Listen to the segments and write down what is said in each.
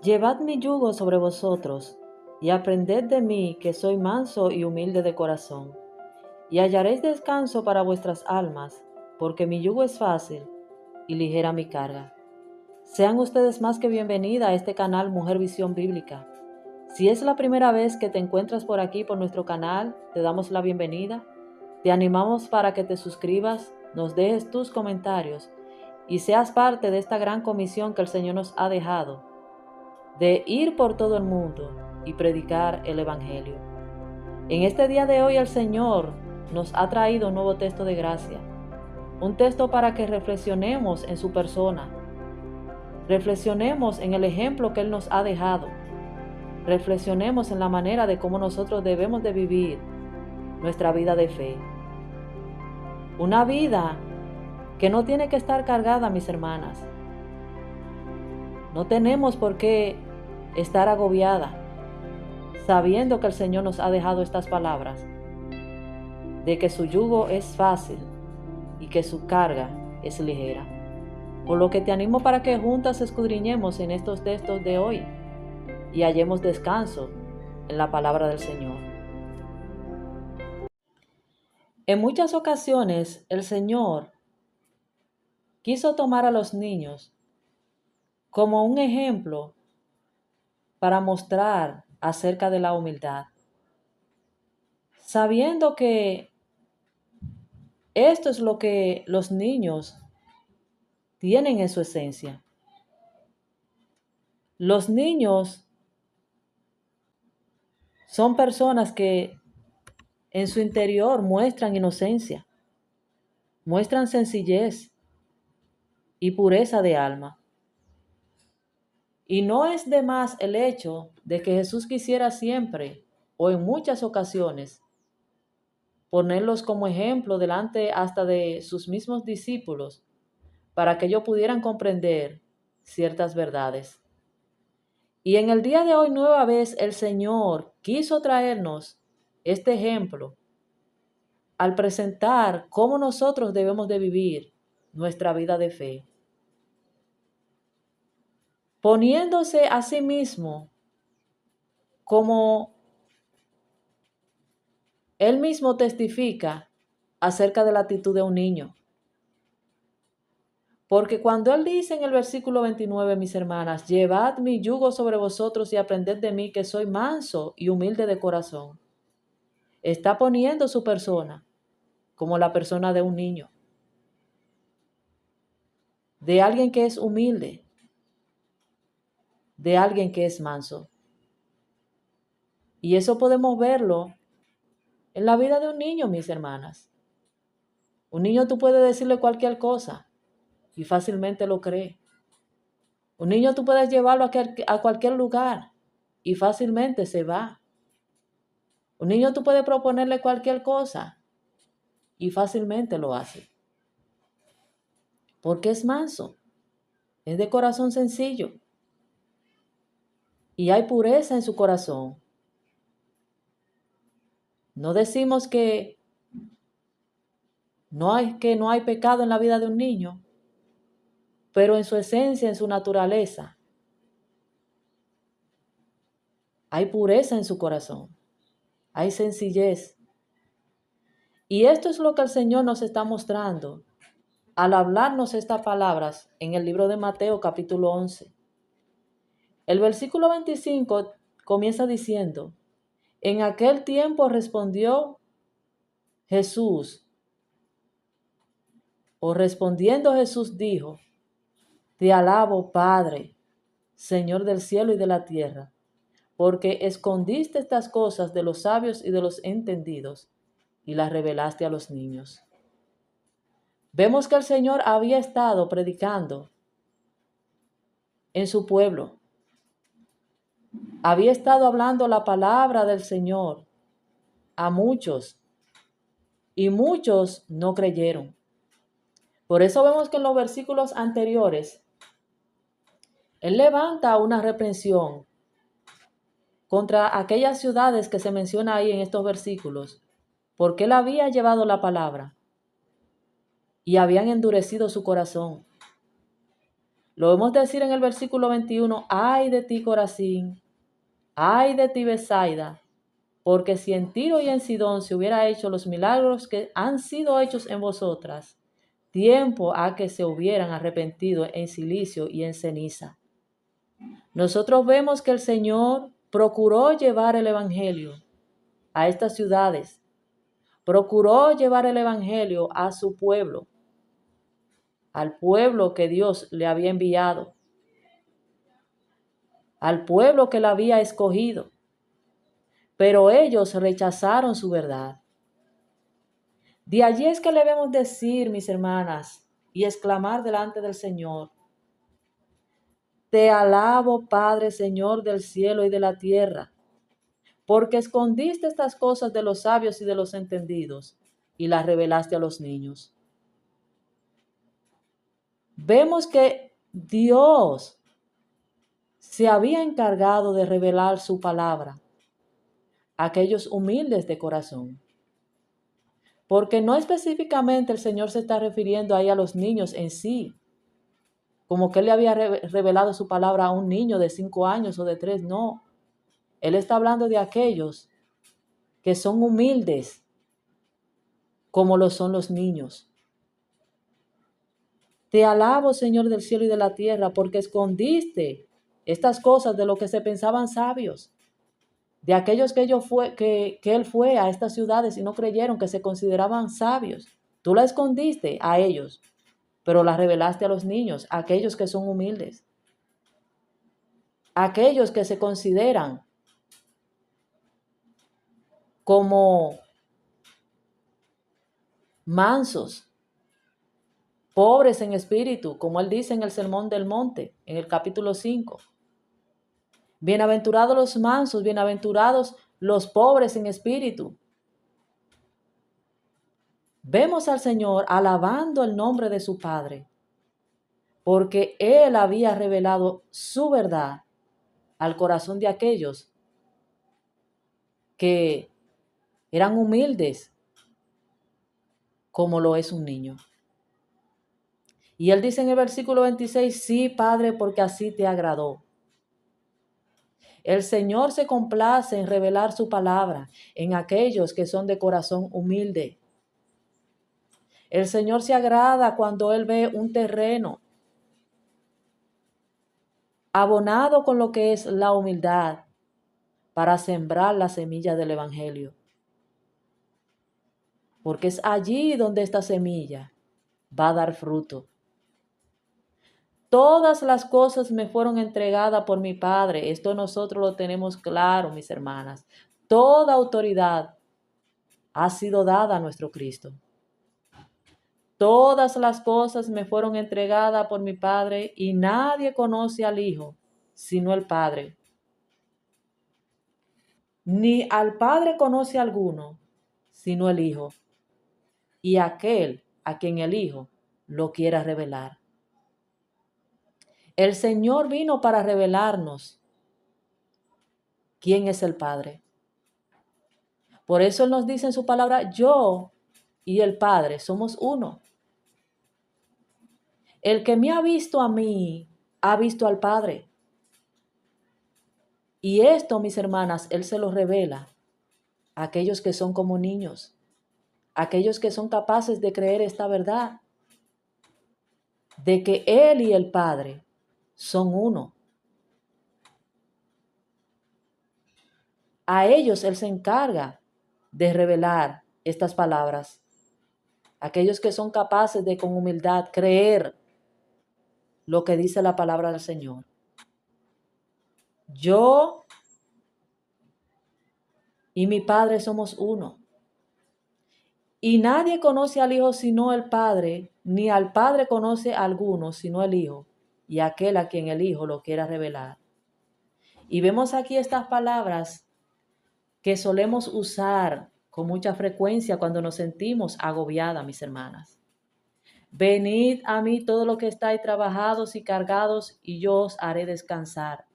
Llevad mi yugo sobre vosotros, y aprended de mí, que soy manso y humilde de corazón, y hallaréis descanso para vuestras almas, porque mi yugo es fácil y ligera mi carga. Sean ustedes más que bienvenida a este canal Mujer Visión Bíblica. Si es la primera vez que te encuentras por aquí por nuestro canal, te damos la bienvenida. Te animamos para que te suscribas, nos dejes tus comentarios y seas parte de esta gran comisión que el Señor nos ha dejado, de ir por todo el mundo y predicar el Evangelio. En este día de hoy el Señor nos ha traído un nuevo texto de gracia, un texto para que reflexionemos en su persona, reflexionemos en el ejemplo que Él nos ha dejado, reflexionemos en la manera de cómo nosotros debemos de vivir nuestra vida de fe. Una vida que no tiene que estar cargada, mis hermanas. No tenemos por qué estar agobiada, sabiendo que el Señor nos ha dejado estas palabras, de que su yugo es fácil y que su carga es ligera. Por lo que te animo para que juntas escudriñemos en estos textos de hoy y hallemos descanso en la palabra del Señor. En muchas ocasiones el Señor quiso tomar a los niños como un ejemplo para mostrar acerca de la humildad, sabiendo que esto es lo que los niños tienen en su esencia. Los niños son personas que en su interior muestran inocencia, muestran sencillez y pureza de alma. Y no es de más el hecho de que Jesús quisiera siempre, o en muchas ocasiones, ponerlos como ejemplo delante hasta de sus mismos discípulos, para que ellos pudieran comprender ciertas verdades. Y en el día de hoy nueva vez el Señor quiso traernos este ejemplo al presentar cómo nosotros debemos de vivir nuestra vida de fe, poniéndose a sí mismo como Él mismo testifica acerca de la actitud de un niño. Porque cuando Él dice en el versículo 29, mis hermanas, llevad mi yugo sobre vosotros y aprended de mí, que soy manso y humilde de corazón, está poniendo su persona como la persona de un niño, de alguien que es humilde, de alguien que es manso. Y eso podemos verlo en la vida de un niño, mis hermanas. Un niño tú puedes decirle cualquier cosa y fácilmente lo cree. Un niño tú puedes llevarlo a cualquier lugar y fácilmente se va. Un niño tú puedes proponerle cualquier cosa y fácilmente lo hace. Porque es manso, es de corazón sencillo y hay pureza en su corazón. No decimos que no hay pecado en la vida de un niño, pero en su esencia, en su naturaleza, hay pureza en su corazón, hay sencillez. Y esto es lo que el Señor nos está mostrando al hablarnos estas palabras en el libro de Mateo capítulo 11. El versículo 25 comienza diciendo: en aquel tiempo respondió Jesús, o respondiendo Jesús dijo: te alabo, Padre, Señor del cielo y de la tierra, porque escondiste estas cosas de los sabios y de los entendidos y las revelaste a los niños. Vemos que el Señor había estado predicando en su pueblo. Había estado hablando la palabra del Señor a muchos y muchos no creyeron. Por eso vemos que en los versículos anteriores Él levanta una reprensión contra aquellas ciudades que se menciona ahí en estos versículos, porque Él había llevado la palabra y habían endurecido su corazón. Lo vemos decir en el versículo 21, ay de ti, Corazín, ay de ti, Betsaida, porque si en Tiro y en Sidón se hubiera hecho los milagros que han sido hechos en vosotras, tiempo a que se hubieran arrepentido en silicio y en ceniza. Nosotros vemos que el Señor procuró llevar el Evangelio a estas ciudades, procuró llevar el Evangelio a su pueblo, al pueblo que Dios le había enviado, al pueblo que le había escogido, pero ellos rechazaron su verdad. De allí es que le debemos decir, mis hermanas, y exclamar delante del Señor: te alabo, Padre, Señor del cielo y de la tierra, porque escondiste estas cosas de los sabios y de los entendidos y las revelaste a los niños. Vemos que Dios se había encargado de revelar su palabra a aquellos humildes de corazón. Porque no específicamente el Señor se está refiriendo ahí a los niños en sí, como que Él le había revelado su palabra a un niño de 5 años o de 3, no. Él está hablando de aquellos que son humildes, como lo son los niños. Te alabo, Señor del cielo y de la tierra, porque escondiste estas cosas de lo que se pensaban sabios, de aquellos que Él fue a estas ciudades y no creyeron, que se consideraban sabios. Tú la escondiste a ellos, pero la revelaste a los niños, a aquellos que son humildes, a aquellos que se consideran como mansos, pobres en espíritu, como Él dice en el Sermón del Monte, en el capítulo 5. Bienaventurados los mansos, bienaventurados los pobres en espíritu. Vemos al Señor alabando el nombre de su Padre, porque Él había revelado su verdad al corazón de aquellos que eran humildes, como lo es un niño. Y Él dice en el versículo 26, sí, Padre, porque así te agradó. El Señor se complace en revelar su palabra en aquellos que son de corazón humilde. El Señor se agrada cuando Él ve un terreno abonado con lo que es la humildad para sembrar la semilla del Evangelio. Porque es allí donde esta semilla va a dar fruto. Todas las cosas me fueron entregadas por mi Padre. Esto nosotros lo tenemos claro, mis hermanas. Toda autoridad ha sido dada a nuestro Cristo. Todas las cosas me fueron entregadas por mi Padre y nadie conoce al Hijo sino el Padre. Ni al Padre conoce alguno sino el Hijo y aquel a quien el Hijo lo quiera revelar. El Señor vino para revelarnos quién es el Padre. Por eso Él nos dice en su palabra, yo y el Padre somos uno. El que me ha visto a mí, ha visto al Padre. Y esto, mis hermanas, Él se lo revela a aquellos que son como niños, a aquellos que son capaces de creer esta verdad, de que Él y el Padre son uno. A ellos Él se encarga de revelar estas palabras. Aquellos que son capaces de con humildad creer lo que dice la palabra del Señor. Yo y mi Padre somos uno. Y nadie conoce al Hijo sino el Padre, ni al Padre conoce a alguno sino el Hijo, y aquel a quien el Hijo lo quiera revelar. Y vemos aquí estas palabras que solemos usar con mucha frecuencia cuando nos sentimos agobiadas, mis hermanas. Venid a mí todos los que estáis trabajados y cargados, y yo os haré descansar.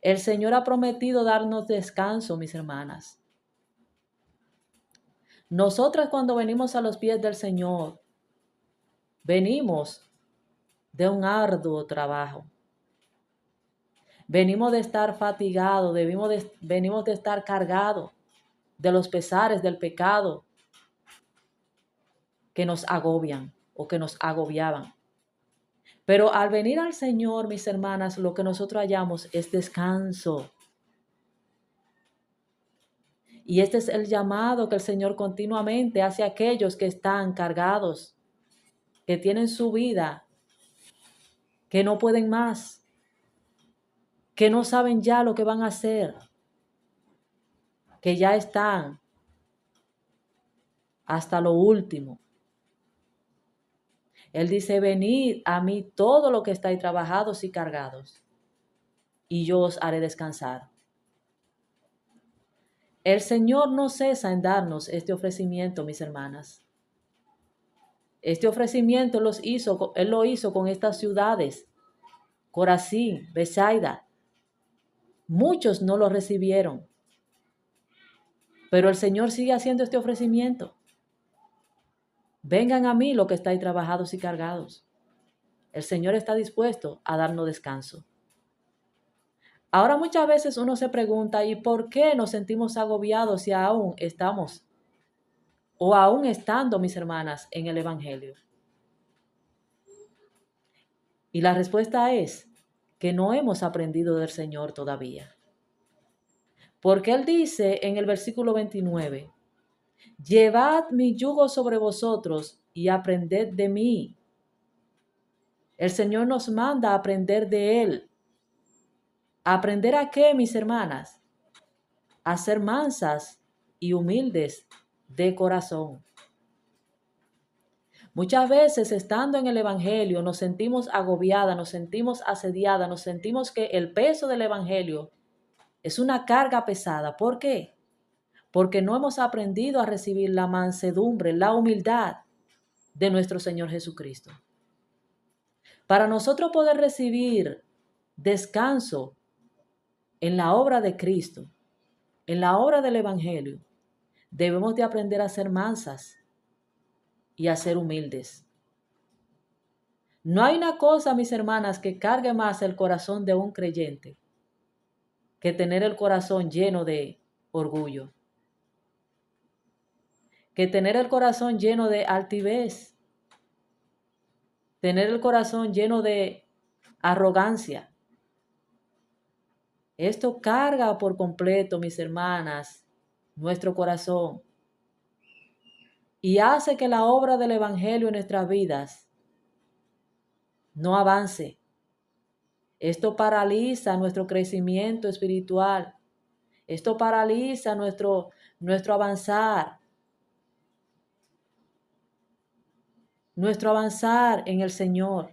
El Señor ha prometido darnos descanso, mis hermanas. Nosotras cuando venimos a los pies del Señor, venimos de un arduo trabajo. Venimos de estar fatigados, venimos de estar cargados de los pesares del pecado que nos agobian o que nos agobiaban. Pero al venir al Señor, mis hermanas, lo que nosotros hallamos es descanso. Y este es el llamado que el Señor continuamente hace a aquellos que están cargados, que tienen su vida, que no pueden más, que no saben ya lo que van a hacer, que ya están hasta lo último. Él dice, venid a mí todo lo que estáis trabajados y cargados, y yo os haré descansar. El Señor no cesa en darnos este ofrecimiento, mis hermanas. Este ofrecimiento Él lo hizo con estas ciudades, Corazín, Betsaida. Muchos no lo recibieron, pero el Señor sigue haciendo este ofrecimiento. Vengan a mí los que estáis trabajados y cargados. El Señor está dispuesto a darnos descanso. Ahora muchas veces uno se pregunta, ¿y por qué nos sentimos agobiados si aún estamos o aún estando, mis hermanas, en el Evangelio? Y la respuesta es que no hemos aprendido del Señor todavía. Porque Él dice en el versículo 29, llevad mi yugo sobre vosotros y aprended de mí. El Señor nos manda a aprender de Él. ¿Aprender a qué, mis hermanas? A ser mansas y humildes de corazón. Muchas veces, estando en el Evangelio, nos sentimos agobiadas, nos sentimos asediadas, nos sentimos que el peso del Evangelio es una carga pesada. ¿Por qué? Porque no hemos aprendido a recibir la mansedumbre, la humildad de nuestro Señor Jesucristo. Para nosotros poder recibir descanso en la obra de Cristo, en la obra del Evangelio, debemos de aprender a ser mansas y a ser humildes. No hay una cosa, mis hermanas, que cargue más el corazón de un creyente que tener el corazón lleno de orgullo, que tener el corazón lleno de altivez, tener el corazón lleno de arrogancia. Esto carga por completo, mis hermanas, nuestro corazón y hace que la obra del Evangelio en nuestras vidas no avance. Esto paraliza nuestro crecimiento espiritual. Esto paraliza nuestro avanzar. Nuestro avanzar en el Señor.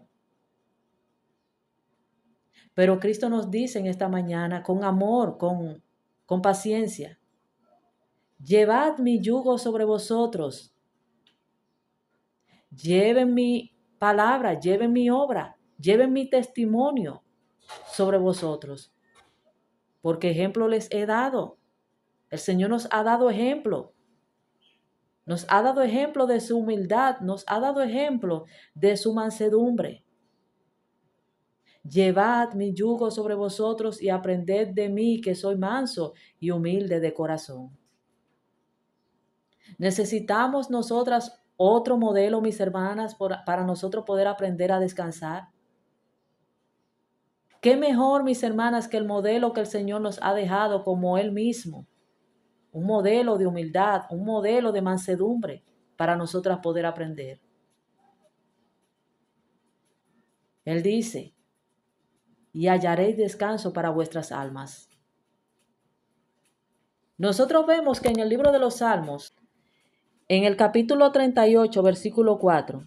Pero Cristo nos dice en esta mañana, con amor, con paciencia, llevad mi yugo sobre vosotros. Lleven mi palabra, lleven mi obra, lleven mi testimonio sobre vosotros. Porque ejemplo les he dado. El Señor nos ha dado ejemplo. Nos ha dado ejemplo de su humildad, nos ha dado ejemplo de su mansedumbre. Llevad mi yugo sobre vosotros y aprended de mí, que soy manso y humilde de corazón. Necesitamos nosotras otro modelo, mis hermanas, para nosotros poder aprender a descansar. ¿Qué mejor, mis hermanas, que el modelo que el Señor nos ha dejado como Él mismo? Un modelo de humildad, un modelo de mansedumbre para nosotras poder aprender. Él dice, y hallaréis descanso para vuestras almas. Nosotros vemos que en el libro de los Salmos, en el capítulo 38, versículo 4,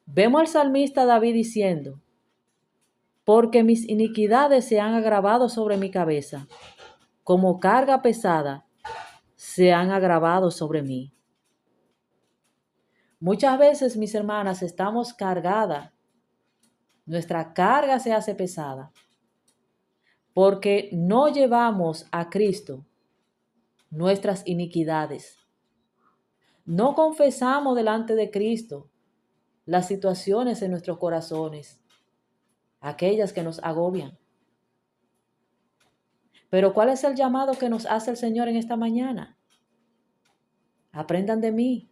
vemos al salmista David diciendo, porque mis iniquidades se han agravado sobre mi cabeza, como carga pesada se han agravado sobre mí. Muchas veces, mis hermanas, estamos cargadas, nuestra carga se hace pesada, porque no llevamos a Cristo nuestras iniquidades. No confesamos delante de Cristo las situaciones en nuestros corazones, aquellas que nos agobian. Pero ¿cuál es el llamado que nos hace el Señor en esta mañana? Aprendan de mí,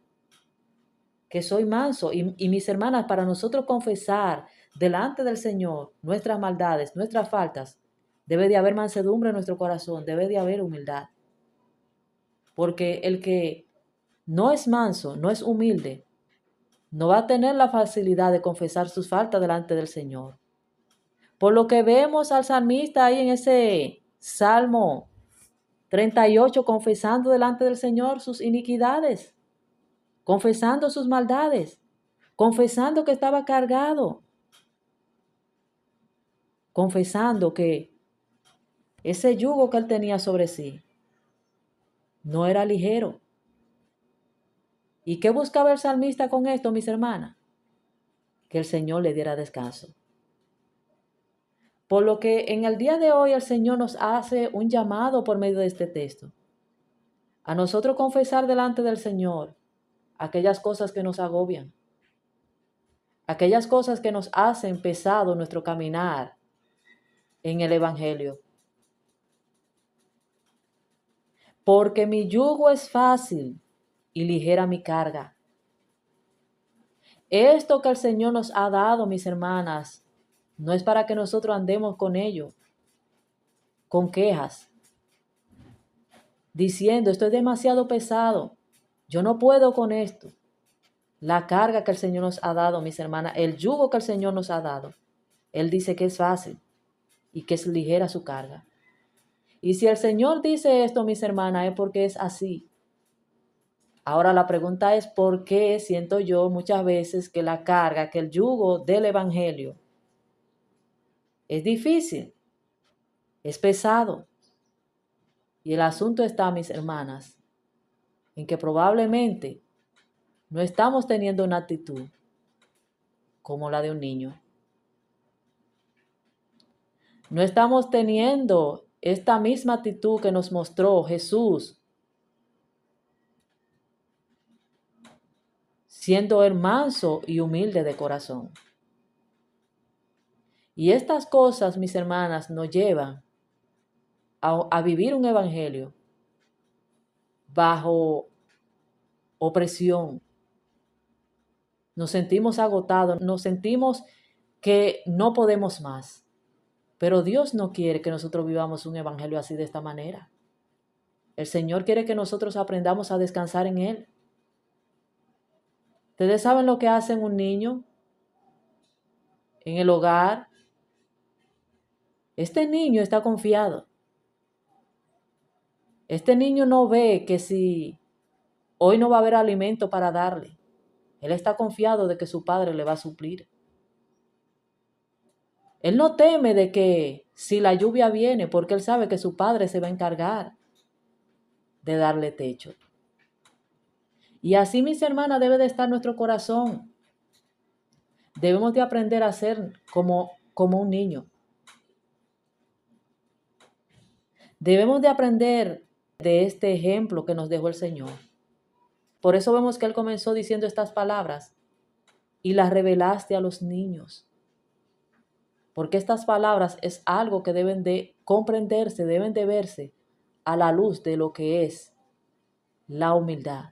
que soy manso, y mis hermanas, para nosotros confesar delante del Señor nuestras maldades, nuestras faltas, debe de haber mansedumbre en nuestro corazón, debe de haber humildad. Porque el que no es manso, no es humilde, no va a tener la facilidad de confesar sus faltas delante del Señor. Por lo que vemos al salmista ahí en ese Salmo 38, confesando delante del Señor sus iniquidades, confesando sus maldades, confesando que estaba cargado, confesando que ese yugo que él tenía sobre sí no era ligero. ¿Y qué buscaba el salmista con esto, mis hermanas? Que el Señor le diera descanso. Por lo que en el día de hoy el Señor nos hace un llamado por medio de este texto. A nosotros confesar delante del Señor aquellas cosas que nos agobian, aquellas cosas que nos hacen pesado nuestro caminar en el Evangelio. Porque mi yugo es fácil y ligera mi carga. Esto que el Señor nos ha dado, mis hermanas, no es para que nosotros andemos con ello, con quejas, diciendo, esto es demasiado pesado, yo no puedo con esto. La carga que el Señor nos ha dado, mis hermanas, el yugo que el Señor nos ha dado, Él dice que es fácil y que es ligera su carga. Y si el Señor dice esto, mis hermanas, es porque es así. Ahora la pregunta es, ¿por qué siento yo muchas veces que la carga, que el yugo del Evangelio es difícil, es pesado? Y el asunto está, mis hermanas, en que probablemente no estamos teniendo una actitud como la de un niño. No estamos teniendo esta misma actitud que nos mostró Jesús, siendo él manso y humilde de corazón. Y estas cosas, mis hermanas, nos llevan a vivir un evangelio bajo opresión. Nos sentimos agotados, nos sentimos que no podemos más. Pero Dios no quiere que nosotros vivamos un evangelio así de esta manera. El Señor quiere que nosotros aprendamos a descansar en Él. ¿Ustedes saben lo que hace un niño en el hogar? Este niño está confiado. Este niño no ve que si hoy no va a haber alimento para darle, él está confiado de que su padre le va a suplir. Él no teme de que si la lluvia viene, porque él sabe que su padre se va a encargar de darle techo. Y así, mis hermanas, debe de estar nuestro corazón. Debemos de aprender a ser como un niño. Debemos de aprender de este ejemplo que nos dejó el Señor. Por eso vemos que Él comenzó diciendo estas palabras: y las revelaste a los niños. Porque estas palabras es algo que deben de comprenderse, deben de verse a la luz de lo que es la humildad.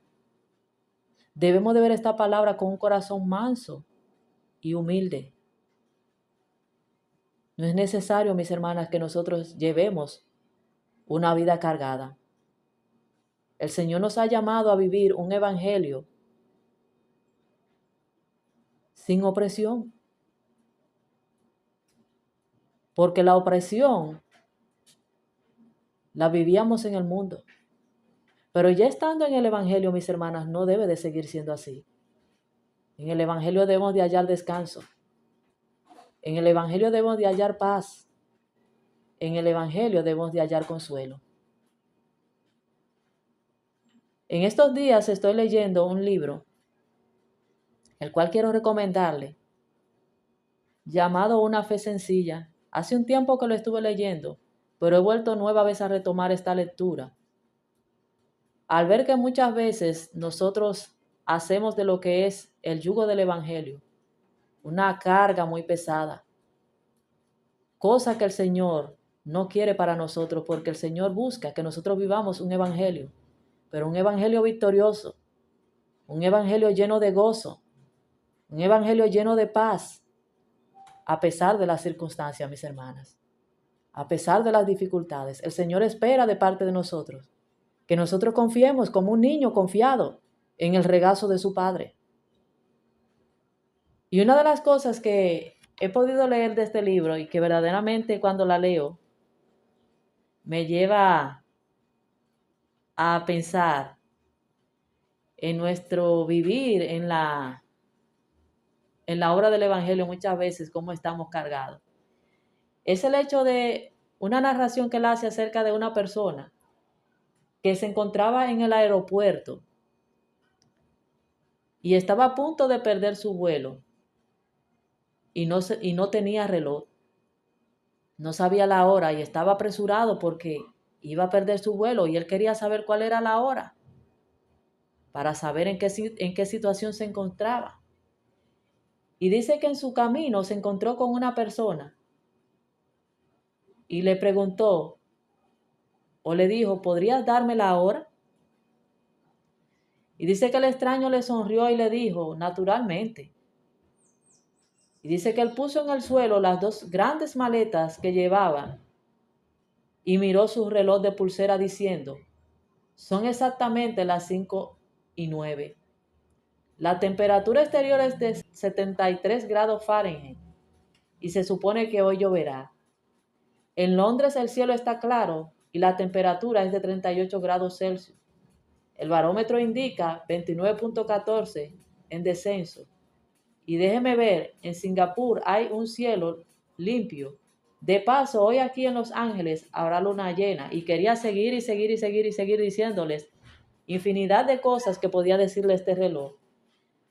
Debemos de ver esta palabra con un corazón manso y humilde. No es necesario, mis hermanas, que nosotros llevemos una vida cargada. El Señor nos ha llamado a vivir un evangelio sin opresión. Porque la opresión la vivíamos en el mundo. Pero ya estando en el evangelio, mis hermanas, no debe de seguir siendo así. En el evangelio debemos de hallar descanso. En el evangelio debemos de hallar paz. En el evangelio debemos de hallar consuelo. En estos días estoy leyendo un libro, el cual quiero recomendarle, llamado Una fe sencilla. Hace un tiempo que lo estuve leyendo, pero he vuelto nueva vez a retomar esta lectura. Al ver que muchas veces nosotros hacemos de lo que es el yugo del evangelio una carga muy pesada, cosa que el Señor no quiere para nosotros, porque el Señor busca que nosotros vivamos un evangelio, pero un evangelio victorioso, un evangelio lleno de gozo, un evangelio lleno de paz, a pesar de las circunstancias, mis hermanas, a pesar de las dificultades. El Señor espera de parte de nosotros que nosotros confiemos como un niño confiado en el regazo de su Padre. Y una de las cosas que he podido leer de este libro y que verdaderamente cuando la leo me lleva a pensar en nuestro vivir en la obra del Evangelio, muchas veces cómo estamos cargados, es el hecho de una narración que él hace acerca de una persona que se encontraba en el aeropuerto y estaba a punto de perder su vuelo y no tenía reloj, no sabía la hora y estaba apresurado porque iba a perder su vuelo y él quería saber cuál era la hora para saber en qué situación se encontraba. Y dice que en su camino se encontró con una persona y le preguntó o le dijo, ¿podrías darme la hora? Y dice que el extraño le sonrió y le dijo, naturalmente. Y dice que él puso en el suelo las dos grandes maletas que llevaba y miró su reloj de pulsera diciendo, son exactamente las 5:09. La temperatura exterior es de 73 grados Fahrenheit y se supone que hoy lloverá. En Londres el cielo está claro y la temperatura es de 38 grados Celsius. El barómetro indica 29.14 en descenso. Y déjeme ver, en Singapur hay un cielo limpio. De paso, hoy aquí en Los Ángeles habrá luna llena. Y quería seguir y seguir y seguir y seguir diciéndoles infinidad de cosas que podía decirle este reloj.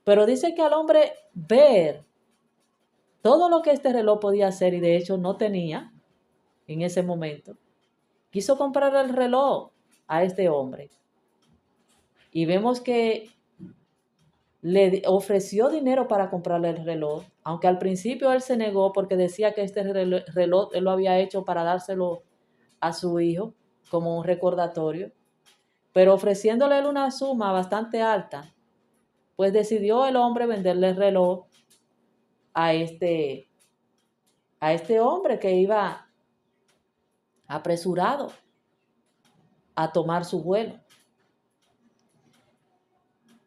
Pero dice que al hombre ver todo lo que este reloj podía hacer y de hecho no tenía en ese momento, quiso comprar el reloj a este hombre. Y vemos que le ofreció dinero para comprarle el reloj, aunque al principio él se negó porque decía que este reloj él lo había hecho para dárselo a su hijo como un recordatorio, pero ofreciéndole él una suma bastante alta, pues decidió el hombre venderle el reloj a este, a este hombre que iba apresurado a tomar su vuelo.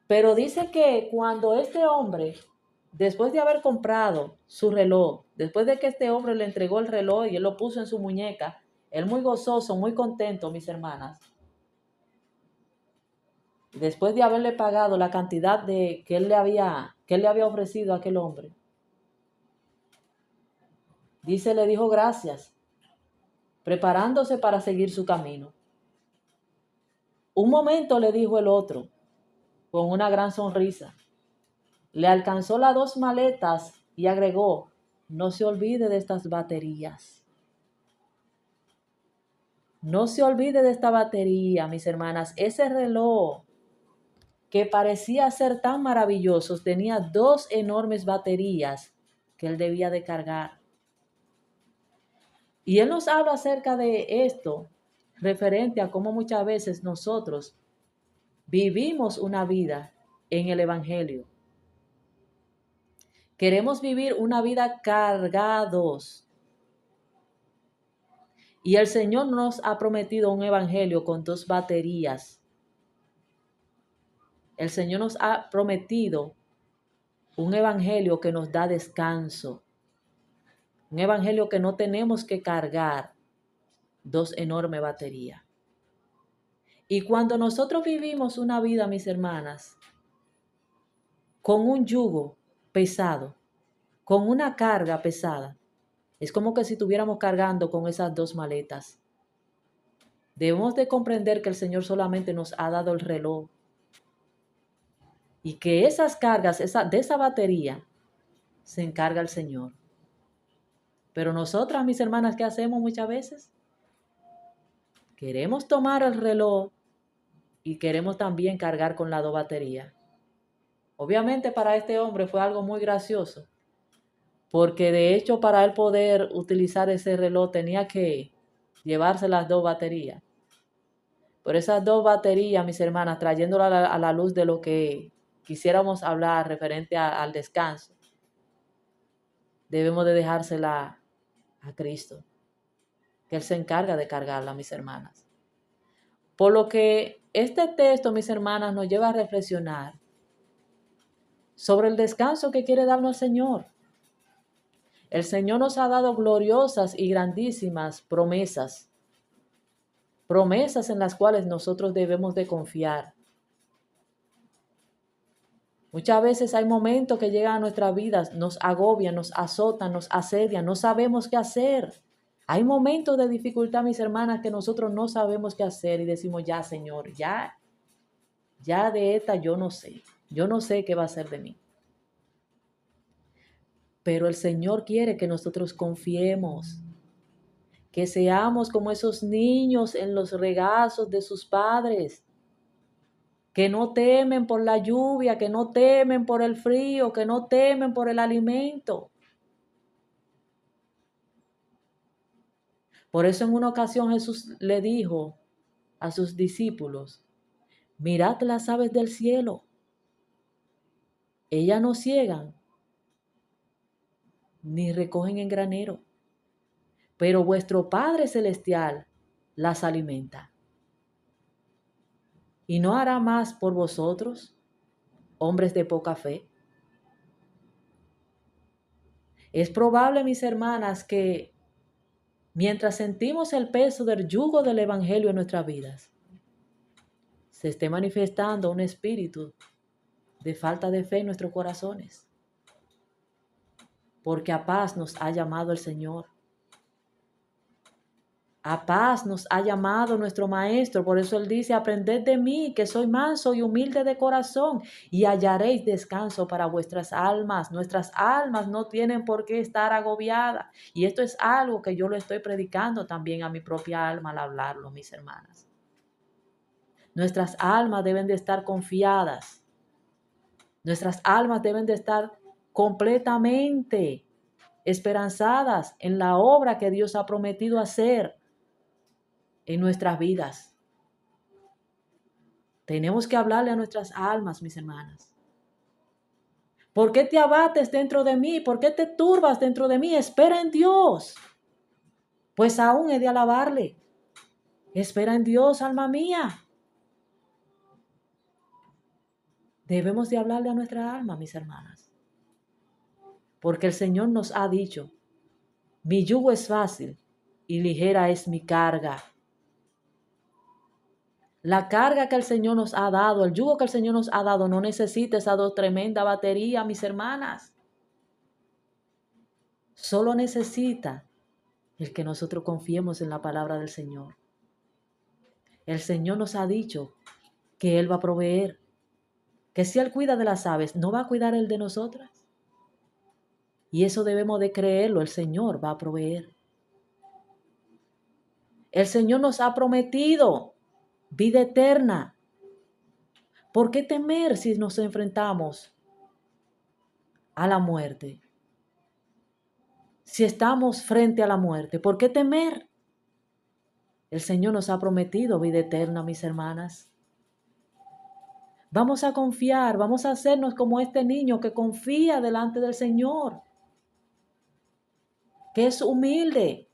Pero dice que cuando este hombre, después de haber comprado su reloj, después de que este hombre le entregó el reloj y él lo puso en su muñeca, él muy gozoso, muy contento, mis hermanas, después de haberle pagado la cantidad que él le había ofrecido a aquel hombre, dice, le dijo gracias, preparándose para seguir su camino. Un momento, le dijo el otro, con una gran sonrisa. Le alcanzó las dos maletas y agregó, no se olvide de estas baterías. No se olvide de esta batería, mis hermanas. Ese reloj que parecía ser tan maravilloso tenía dos enormes baterías que él debía de cargar. Y él nos habla acerca de esto, referente a cómo muchas veces nosotros vivimos una vida en el Evangelio. Queremos vivir una vida cargados. Y el Señor nos ha prometido un evangelio con dos baterías. El Señor nos ha prometido un evangelio que nos da descanso. Un evangelio que no tenemos que cargar dos enormes baterías. Y cuando nosotros vivimos una vida, mis hermanas, con un yugo pesado, con una carga pesada, es como que si estuviéramos cargando con esas dos maletas. Debemos de comprender que el Señor solamente nos ha dado el reloj y que esas cargas, de esa batería, se encarga el Señor. Pero nosotras, mis hermanas, ¿qué hacemos muchas veces? Queremos tomar el reloj y queremos también cargar con las dos baterías. Obviamente para este hombre fue algo muy gracioso, porque de hecho para él poder utilizar ese reloj tenía que llevarse las 2 baterías. Por esas 2 baterías, mis hermanas, trayéndola a la luz de lo que quisiéramos hablar referente al descanso, debemos de dejársela a Cristo, que Él se encarga de cargarla, mis hermanas. Por lo que este texto, mis hermanas, nos lleva a reflexionar sobre el descanso que quiere darnos el Señor. El Señor nos ha dado gloriosas y grandísimas promesas, promesas en las cuales nosotros debemos de confiar. Muchas veces hay momentos que llegan a nuestras vidas, nos agobian, nos azotan, nos asedian, no sabemos qué hacer. Hay momentos de dificultad, mis hermanas, que nosotros no sabemos qué hacer y decimos, ya, Señor, ya de esta yo no sé qué va a hacer de mí. Pero el Señor quiere que nosotros confiemos, que seamos como esos niños en los regazos de sus padres, que no temen por la lluvia, que no temen por el frío, que no temen por el alimento. Por eso en una ocasión Jesús le dijo a sus discípulos, mirad las aves del cielo, ellas no ciegan ni recogen en granero, pero vuestro Padre Celestial las alimenta. ¿Y no hará más por vosotros, hombres de poca fe? Es probable, mis hermanas, que mientras sentimos el peso del yugo del Evangelio en nuestras vidas, se esté manifestando un espíritu de falta de fe en nuestros corazones. Porque a paz nos ha llamado el Señor. A paz nos ha llamado nuestro Maestro. Por eso Él dice, aprended de mí, que soy manso y humilde de corazón, y hallaréis descanso para vuestras almas. Nuestras almas no tienen por qué estar agobiadas. Y esto es algo que yo lo estoy predicando también a mi propia alma al hablarlo, mis hermanas. Nuestras almas deben de estar confiadas. Nuestras almas deben de estar completamente esperanzadas en la obra que Dios ha prometido hacer en nuestras vidas. Tenemos que hablarle a nuestras almas, mis hermanas. ¿Por qué te abates dentro de mí? ¿Por qué te turbas dentro de mí? Espera en Dios, pues aún he de alabarle. Espera en Dios, alma mía. Debemos de hablarle a nuestra alma, mis hermanas. Porque el Señor nos ha dicho, mi yugo es fácil y ligera es mi carga. La carga que el Señor nos ha dado, el yugo que el Señor nos ha dado, no necesita esa tremenda batería, mis hermanas. Solo necesita el que nosotros confiemos en la palabra del Señor. El Señor nos ha dicho que Él va a proveer, que si Él cuida de las aves, ¿no va a cuidar Él de nosotras? Y eso debemos de creerlo, el Señor va a proveer. El Señor nos ha prometido vida eterna. ¿Por qué temer si nos enfrentamos a la muerte? Si estamos frente a la muerte, ¿por qué temer? El Señor nos ha prometido vida eterna, mis hermanas. Vamos a confiar, vamos a hacernos como este niño que confía delante del Señor, que es humilde,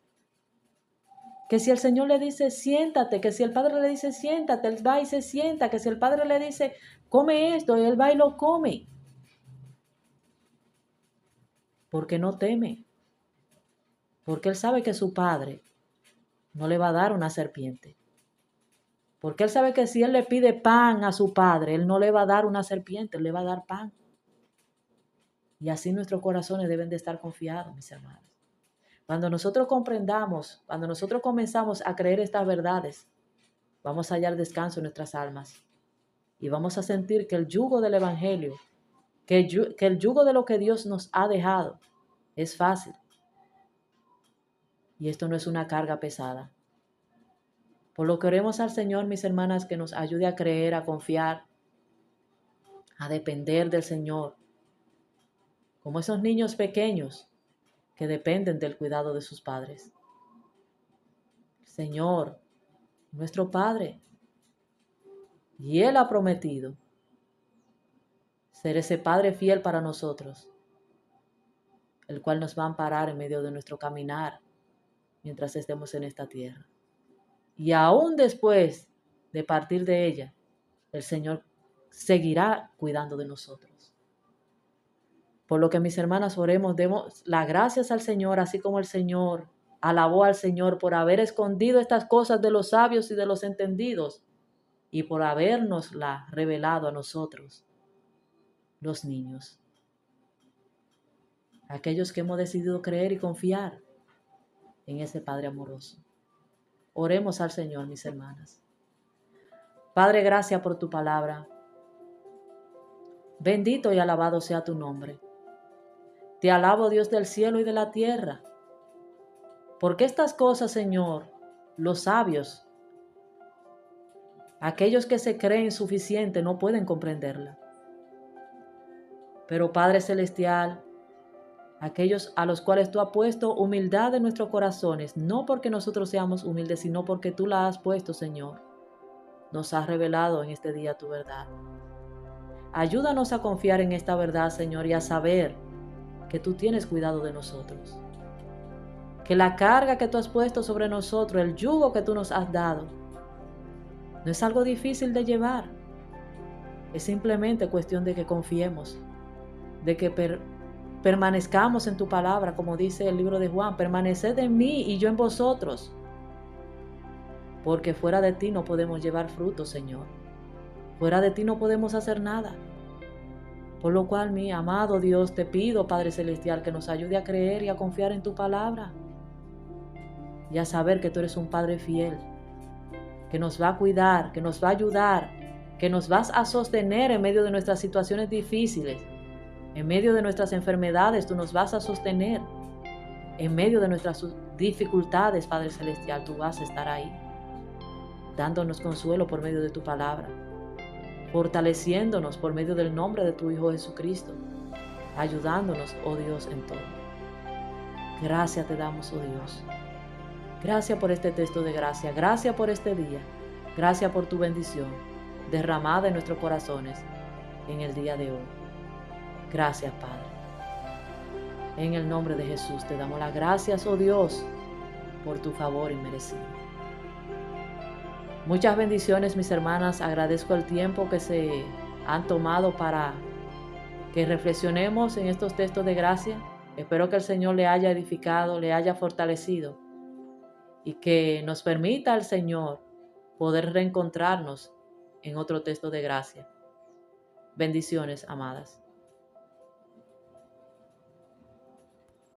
que si el Señor le dice siéntate, que si el Padre le dice siéntate, Él va y se sienta, que si el Padre le dice come esto, Él va y lo come, porque no teme, porque Él sabe que su Padre no le va a dar una serpiente, porque Él sabe que si Él le pide pan a su Padre, Él no le va a dar una serpiente, Él le va a dar pan. Y así nuestros corazones deben de estar confiados, mis hermanos. Cuando nosotros comprendamos, cuando nosotros comenzamos a creer estas verdades, vamos a hallar descanso en nuestras almas y vamos a sentir que el yugo del Evangelio, que el yugo de lo que Dios nos ha dejado es fácil. Y esto no es una carga pesada. Por lo que oremos al Señor, mis hermanas, que nos ayude a creer, a confiar, a depender del Señor. Como esos niños pequeños que dependen del cuidado de sus padres. Señor, nuestro Padre, y Él ha prometido ser ese Padre fiel para nosotros, el cual nos va a amparar en medio de nuestro caminar mientras estemos en esta tierra. Y aún después de partir de ella, el Señor seguirá cuidando de nosotros. Por lo que, mis hermanas, oremos, demos las gracias al Señor, así como el Señor alabó al Señor por haber escondido estas cosas de los sabios y de los entendidos y por habérnosla revelado a nosotros, los niños, aquellos que hemos decidido creer y confiar en ese Padre amoroso. Oremos al Señor, mis hermanas. Padre, gracias por tu palabra. Bendito y alabado sea tu nombre. Te alabo, Dios del cielo y de la tierra, porque estas cosas, Señor, los sabios, aquellos que se creen suficientes, no pueden comprenderla. Pero Padre Celestial, aquellos a los cuales tú has puesto humildad en nuestros corazones, no porque nosotros seamos humildes, sino porque tú la has puesto, Señor, nos has revelado en este día tu verdad. Ayúdanos a confiar en esta verdad, Señor, y a saber que tú tienes cuidado de nosotros. Que la carga que tú has puesto sobre nosotros, el yugo que tú nos has dado, no es algo difícil de llevar. Es simplemente cuestión de que confiemos, de que permanezcamos en tu palabra, como dice el libro de Juan, permaneced en mí y yo en vosotros. Porque fuera de ti no podemos llevar fruto, Señor. Fuera de ti no podemos hacer nada. Por lo cual, mi amado Dios, te pido, Padre Celestial, que nos ayude a creer y a confiar en tu palabra. Y a saber que tú eres un Padre fiel, que nos va a cuidar, que nos va a ayudar, que nos vas a sostener en medio de nuestras situaciones difíciles. En medio de nuestras enfermedades, tú nos vas a sostener. En medio de nuestras dificultades, Padre Celestial, tú vas a estar ahí, dándonos consuelo por medio de tu palabra, fortaleciéndonos por medio del nombre de tu Hijo Jesucristo, ayudándonos, oh Dios, en todo. Gracias te damos, oh Dios. Gracias por este texto de gracia. Gracias por este día. Gracias por tu bendición derramada en nuestros corazones en el día de hoy. Gracias, Padre. En el nombre de Jesús te damos las gracias, oh Dios, por tu favor inmerecido. Muchas bendiciones, mis hermanas. Agradezco el tiempo que se han tomado para que reflexionemos en estos textos de gracia. Espero que el Señor le haya edificado, le haya fortalecido y que nos permita al Señor poder reencontrarnos en otro texto de gracia. Bendiciones, amadas.